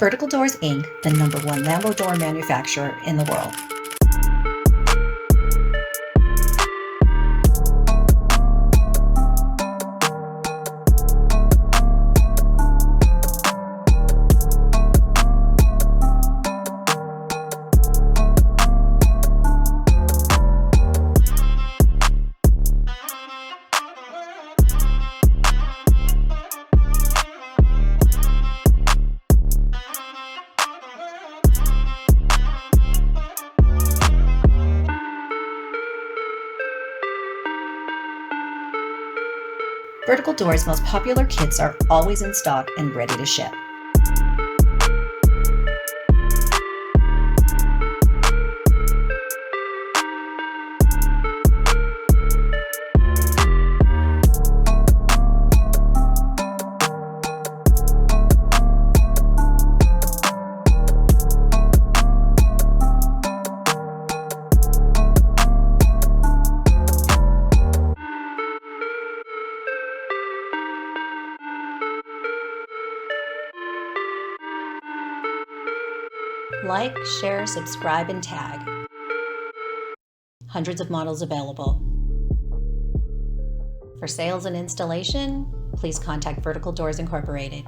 Vertical Doors, Inc., the #1 Lambo door manufacturer in the world. Vertical Doors' most popular kits are always in stock and ready to ship. Like, share, subscribe, and tag. Hundreds of models available. For sales and installation, please contact Vertical Doors Incorporated.